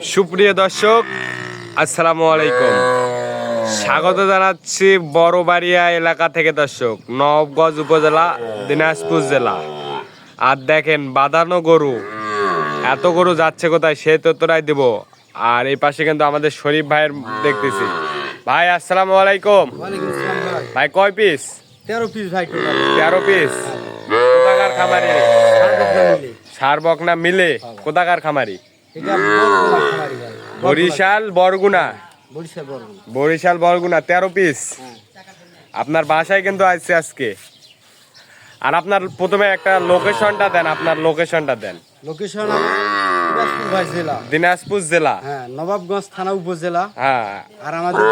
সুপ্রিয় দর্শক, আসসালামু আলাইকুম। স্বাগত জানাচ্ছি বড়বাড়িয়া এলাকা থেকে দর্শক, নবাবগঞ্জ উপজেলা, দিনাজপুর জেলা। আর দেখেন বাঁধানো গরু, এত গরু যাচ্ছে কোথায় সে তথ্যটাই দিব। আর এই পাশে কিন্তু আমাদের শরীফ ভাইয়ের দেখতেছি। ভাই আসসালামু আলাইকুম। ভাই কয় পিস? 13 পিস ভাই। 13 পিস। কোথাকার খামারি? সার বকনা মিলে। কোথাকার খামারি? বরিশাল বরগুনা। বরিশাল বরগুনা 13 পিস। আপনার বাসায় কিন্তু আসছে আজকে। আর আপনার প্রথমে একটা লোকেশনটা দেন, আপনার লোকেশনটা দেন। লোকেশন দিনাজপুর জেলা, হ্যাঁ, নবাবগঞ্জ থানা উপজেলা। হ্যাঁ। আর আমাদের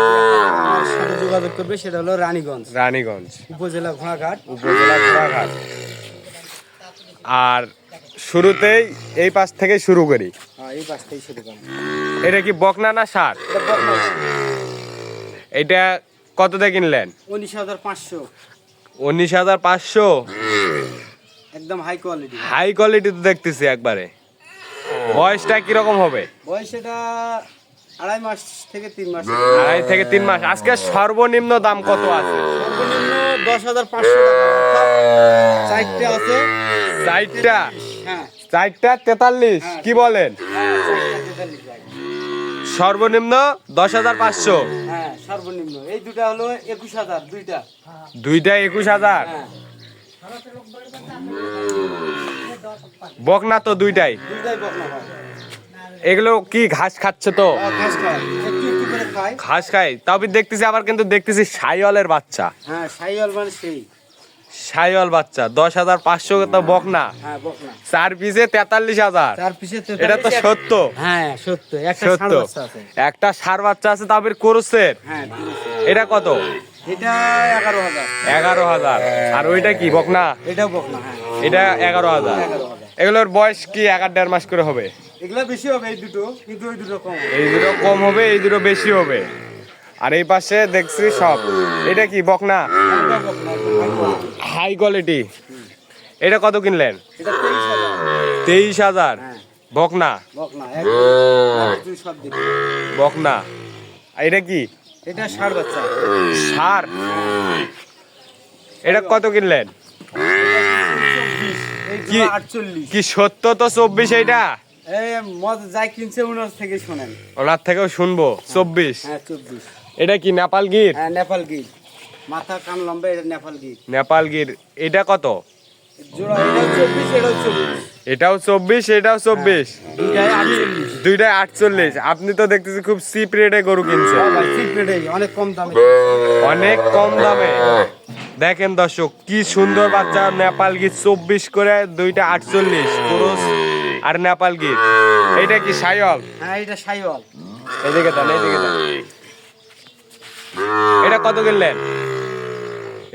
সাথে যোগাযোগ করবে সেটা হলো রানীগঞ্জ, রানীগঞ্জ উপজেলা ঘোড়াঘাট। উপজেলা ঘোড়াঘাট। আর শুরুতেই এই পাশ থেকে শুরু করি। হ্যাঁ, এই পাশ থেকে শুরু করি। এটা কি বকনা না ষাট? এটা কততে কিনলেন? 19,500। 19,500। একদম হাই কোয়ালিটি। হাই কোয়ালিটি তো দেখতেছি একবারে। বয়সটা কিরকম হবে? বয়স এটা 2.5 মাস থেকে 3 মাস। 2.5 থেকে 3 মাস। আজকে সর্বনিম্ন দাম কত আছে? সর্বনিম্ন 10,500 টাকা। চারটে আছে। চারটা? হ্যাঁ, চারটা 43। কি বলেন? সর্বনিম্ন 10,500। হ্যাঁ, সর্বনিম্ন। এই দুটা হলো 21,000। দুইটা 21,000। হ্যাঁ, বকনা তো দুইটাই। দুইটাই বকনা ভাই। এগুলো কি ঘাস খাচ্ছে তো? ঘাস খায়, একটু একটু করে খায়। ঘাস খায়। তবে দেখতেছি আবার কিন্তু দেখতেছি সাইওয়ালের বাচ্চা। হ্যাঁ, সাইওয়াল মানে সেই। সাইওয়াল বাচ্চা 10,500 তো বকনা। হ্যাঁ, বকনা। 4 পিসে 43,000। 4 পিসে এটা তো সত্য। হ্যাঁ, সত্য। একটা সত্য। ষাঁড় বাচ্চা আছে। একটা ষাঁড় বাচ্চা আছে তবে কোরসের। হ্যাঁ, এটা কত? এটা 11,000। 11,000। আর ওইটা কি বকনা? এটাও বকনা। হ্যাঁ, এটা 11,000। 11,000। এগুলোর বয়স কি 1.5 মাস করে হবে? এগুলা বেশি হবে এই দুটো, কিন্তু ওই দুটো কম হবে। এই দুটো কম হবে, এই দুটো বেশি হবে। আর এই পাশে দেখছি সব। এটা কি বকনা? এটাও বকনা, হাই কোয়ালিটি। এটা কত কিনলেন? এটা 23,000। 23,000। হ্যাঁ, বকনা। বকনা একদম সব দিকে। বকনা। আর এটা কি? এটা ষাঁড় বাচ্চা। ষাঁড়। এটা কত কিনলেন? 24। এই কি? জোড়া 48। কি সত্য তো 24? এইটা এই মদ যাই কিনছে ওনার থেকে শোনেন। ওনার থেকেও শুনবো। 24। হ্যাঁ, 24। এটা কি নেপাল গির? হ্যাঁ, নেপাল গির। মাথা কান লম্বা, এটা নেপাল গির। নেপাল গির। এটা কত? জোড়া এটাও 24, এটাও 24। এটাও 24, এটাও 24। দুইটাই 48। দুইটাই 48। আপনি তো দেখতেছি খুব চিপ রেটে গরু কিনছে। হ্যাঁ ভাই, চিপ রেটে, অনেক কম দামে। অনেক কম দামে। দেখেন দর্শক, কি সুন্দর বাচ্চা। নেপাল গির 24 করে, দুইটা 48। ক্রস আর নেপাল গির। এটা কি সাইওয়াল? হ্যাঁ, এটা সাইওয়াল। এইদিকে দেন, এইদিকে দেন। এটা কত কিনলেন?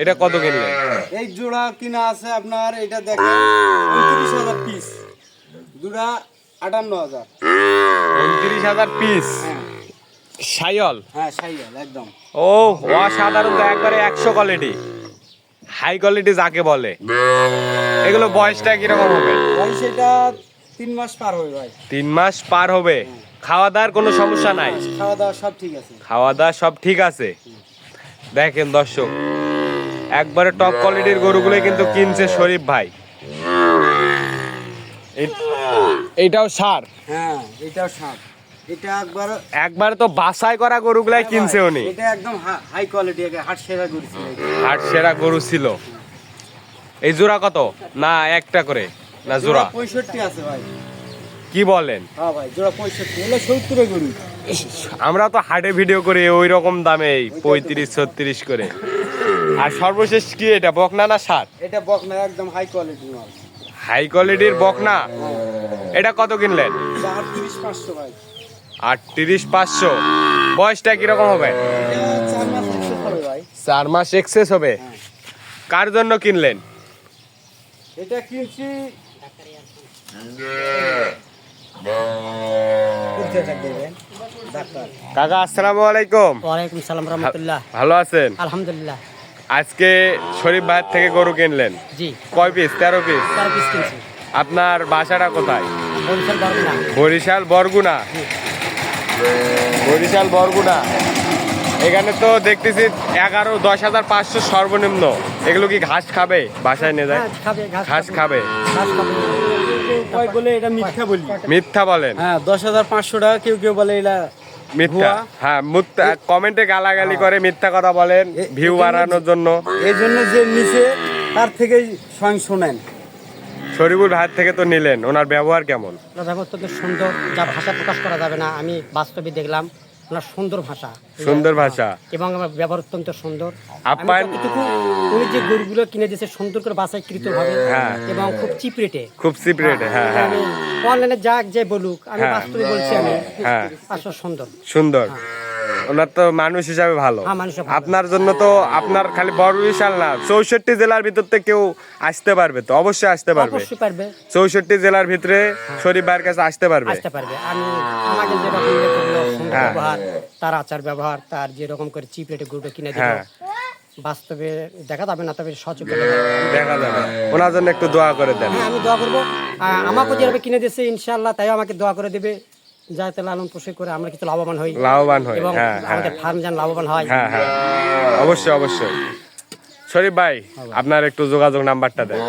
এটা কত কিনলেন? এই জোড়া কিনা আছে আপনার, এটা দেখেন 29,000 পিস। দুটা 58,000। 29,000 পিস। হ্যাঁ, সাইওয়াল। হ্যাঁ, সাইওয়াল একদম। ও অসাধারণ তো, একবারে 100 কোয়ালিটি। হাই কোয়ালিটি যাকে বলে। এগুলো বয়সটা কিরকম হবে? বয়স এটা 3 মাস পার হবে ভাই। 3 মাস পার হবে। খাওয়া দাওয়ার কোনো সমস্যা নাই? খাওয়া দাওয়া সব ঠিক আছে। খাওয়া দাওয়া সব ঠিক আছে। দেখেন দর্শক, একবারে টপ কোয়ালিটির গরুগুলো কিন্তু কিনছে শরীফ ভাই। এইটাও ষাঁড়। হ্যাঁ, এটাও ষাঁড়। এটা একবারে তো বাছাই করা গরুগুলাই কিনছে উনি। এটা একদম হাই কোয়ালিটি, হাট সেরা গরু ছিল। হাট সেরা গরু ছিল। এই জোড়া কত? না একটা করে না জোড়া? 65 আছে ভাই। কি বলেন? হ্যাঁ ভাই, জোড়া 65। এগুলো 70 গরু। আমরা তো হাটে ভিডিও করি ওই রকম দামে 35-36 করে। আর সর্বশেষ কি এটা বকনা না ষাঁড়? এটা বকনা, একদম হাই কোয়ালিটি মাল। হাই কোয়ালিটির বকনা। এটা কত কিনলেন? 38,500 ভাই। 38,500। বয়সটা কিরকম হবে? এটা 4 মাস এক্সেস হবে ভাই। 4 মাস এক্সেস হবে। হ্যাঁ। কার জন্য কিনলেন? এটা কিনছি কাকা আসসালামু আলাইকুম। ওয়ালাইকুম সালাম রাহমাতুল্লাহ। ভালো আছেন? আলহামদুলিল্লাহ। আজকে শরীফ ভাইয়ের থেকে গরু কিনলেন? জি। কয় পিস? 13 পিস। 4 পিস কিনছি। আপনার বাসাটা কোথায়? বরিশাল বরগুনা। বরিশাল বরগুনা। বরিশাল বরগুনা। এখানে তো দেখতেছি 11-10,500 সর্বনিম্ন। এগুলো কি ঘাস খাবে? বাসায় নিয়ে যায় ঘাস খাবে। কয় বলে এটা মিথ্যা বলি। মিথ্যা বলেন? হ্যাঁ 10,500 টাকা, কেউ কেউ বলে এটা মিথ্যা। ভুয়া। হ্যাঁ কমেন্টে গালাগালি করে মিথ্যা কথা বলেন ভিউ বাড়ানোর জন্য। এই জন্য যে নিচে তার থেকেই স্বয়ং শোনেন। শরীফুল ভাইয়ের থেকে তো নিলেন, ওনার ব্যবহার কেমন? ব্যবহার তো সুন্দর, যা ভাষা প্রকাশ করা যাবে না। আমি বাস্তবে দেখলাম ওনার সুন্দর ভাষা, সুন্দর ভাষা এবং আমার ব্যবহার অত্যন্ত সুন্দর। আপ্যায়ন- আমি যতটুকু উনি যে গরুগুলো কিনে দিয়েছে সুন্দর করে বাছাইকৃত ভাবে হ্যাঁ। এবং খুব চিপ রেটে। খুব সিপ্রেট। হ্যাঁ হ্যাঁ আমি অনলাইনে যাক যে বলুক, আমি হ্যাঁ। বাস্তবে বলছি আমি হ্যাঁ। আসলে সুন্দর। সুন্দর। ওনার তো মানুষ হিসাবে ভালো। হ্যাঁ, মানুষ হিসাবে ভালো। আপনার জন্য তো আপনার খালি বরিশাল না 64 জেলার ভিতর থেকে কেউ আসতে পারবে, তো অবশ্যই আসতে পারবে। অবশ্যই পারবে, 64 জেলার ভিতরে শরীফ ভাইয়ের কাছে আসতে পারবে। আসতে পারবে। আমি আমাকে যেরকম ইয়ে করলো, সুন্দর হ্যাঁ। ব্যবহার, তার আচার ব্যবহার, তার যেরকম করে চিপ রেটে গরুটা কিনে দিল, হ্যাঁ। বাস্তবে দেখা যাবে না, তবে সচেতন দেখা যাবে। ওনার জন্য একটু দোয়া করে দেন। হ্যাঁ, আমি দোয়া করবো। আমাকে যেভাবে কিনে দিয়েছে ইনশাআল্লাহ তাই আমাকে দোয়া করে দেবে, যাতে লালন পোষণ করে আমরা কিছু লাভবান হই লাভবান হই। এবং হ্যাঁ হ্যাঁ আমাদের ফার্ম যেন লাভবান হয়। হ্যাঁ হ্যাঁ অবশ্যই অবশ্যই। শরীফ ভাই আপনার একটু যোগাযোগ নাম্বারটা দেন।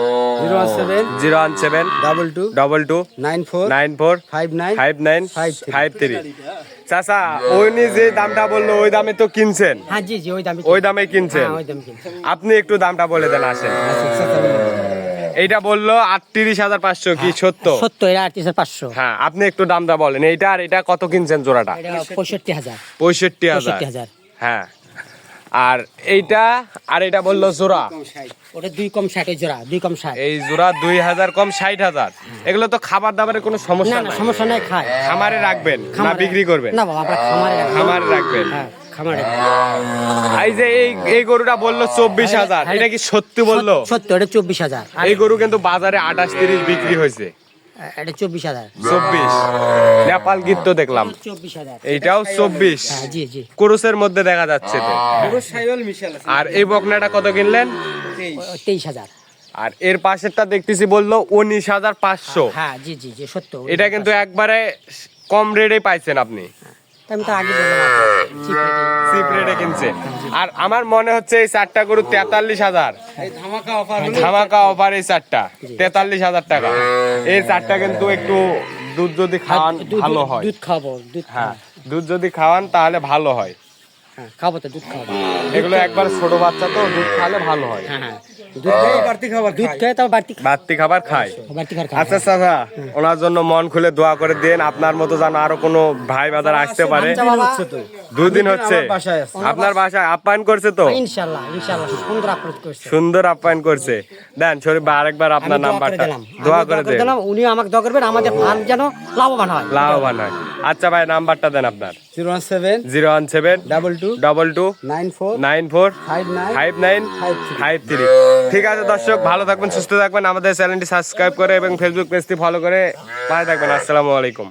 017 017 22 22 94 94 59 5953। চাচা উনি যে দামটা বললো ওই দামে তো কিনছেন? হ্যাঁ জি জি, ওই দামে কিনছেন? ওই দামে কিনছেন। আপনি একটু দামটা বলে দেন আসেন। এইটা বললো 38,500, কি সত্য? সত্য, এটা 38,500। হ্যাঁ আপনি একটু দামটা বলেন, এইটা আর এটা কত কিনছেন জোড়াটা? এটা 65,000। 65,000। 65,000। হ্যাঁ আর এইটা আর এটা বললো জোড়া, ওটা 2 কম 60 এর জোড়া, 2 কম 60। এই জোড়া 2,000 কম 60,000। এগুলো তো খাবার দাবারের কোনো না সমস্যা না, নাই? সমস্যা নাই, খায়। খামারে রাখবেন না খামারে- বিক্রি করবেন? না বাবা, আমরা খামারে রাখবো। খামারে রাখবেন। হ্যাঁ, খামারে। এই যে এই গরুটা বললো 24,000, এটা কি সত্যি বললো? সত্য, এটা 24,000। আর এই গরু কিন্তু বাজারে 28-30 বিক্রি হয়েছে। এটা 24,000। 24 নেপাল গীত তো দেখলাম। 24,000। এইটাও 24 হ্যাঁ জি জি। ক্রুসের মধ্যে দেখা যাচ্ছে তো। পুরো সাইওয়াল মিশাল আছে। আর এই বকনাটা কত কিনলেন? 23,000। আর এর পাশেরটা দেখতেছি বললো 19,500। হ্যাঁ জি জি জি, সত্য। এটা কিন্তু একবারে কম রেটে পাইছেন আপনি, আমি তো আগে বললাম আপনাকে, cheap rate এ। চিপ রেটে কিনছে। আর আমার মনে হচ্ছে এই 4টা গরু 43,000 এই ধামাকা অফার হলো। ধামাকা অফার। এই 4টা 43,000 টাকা। এই 4টা কিন্তু একটু দুধ যদি খাওয়ান ভালো হয়। দুধ খাবো, দুধ হ্যাঁ দুধ যদি খাওয়ান তাহলে ভালো হয়। হ্যাঁ খাবো তো, দুধ খাবো। এগুলো একবার ছোট বাচ্চা তো দুধ খালে ভালো হয়। হ্যাঁ হ্যাঁ, দুধ খাই, বাড়তি খাবার দুধ খায়। খাই, তারপর বাড়তি খাবার খায়। বাড়তি খাবার খাই। আচ্ছা চাচা ওনার জন্য মন খুলে দোয়া করে দেন, আপনার মতো যেন আরো কোনো ভাই বাজার আসতে পারে। আচ্ছা বাবা, হচ্ছে তো 2 দিন হচ্ছে আমার বাসায় আছে। আপনার বাসায় আপ্যায়ন করছে তো? ইনশাআল্লাহ ইনশাআল্লাহ সুন্দর আপলোড করছে। সুন্দর আপ্যায়ন করছে। দেন শরীফ ভাই আরেকবার আপনার আমি দোয়া করে নাম্বারটা দিলাম, দোয়া আমি করে দেন, দিলাম, উনিও আমাকে দোয়া করবেন, আমাদের ফার্ম যেন লাভবান হয়। লাভবান হয়। আচ্ছা ভাই নাম্বারটা দেন আপনার। 017 017 22 22 94 94 59 5953। ঠিক আছে দর্শক, ভালো থাকবেন, সুস্থ থাকবেন, আমাদের চ্যানেলটি সাবস্ক্রাইব করে এবং ফেসবুক পেজটি ফলো করে পাশে থাকবেন। আসসালামু আলাইকুম।